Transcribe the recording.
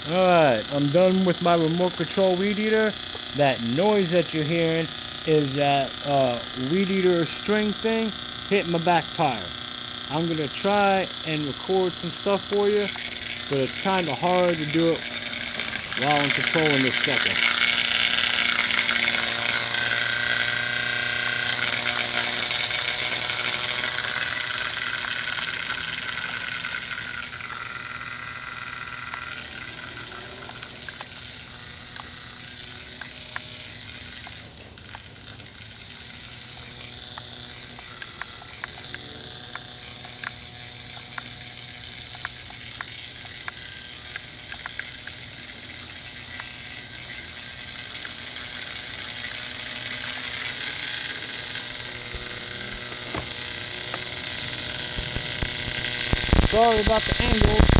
Alright, I'm done with my remote control weed eater. That noise that you're hearing is that weed eater string thing hitting my back tire. I'm gonna try and record some stuff for you, but it's kind of hard to do it while I'm controlling this sucker. Sorry about the angle.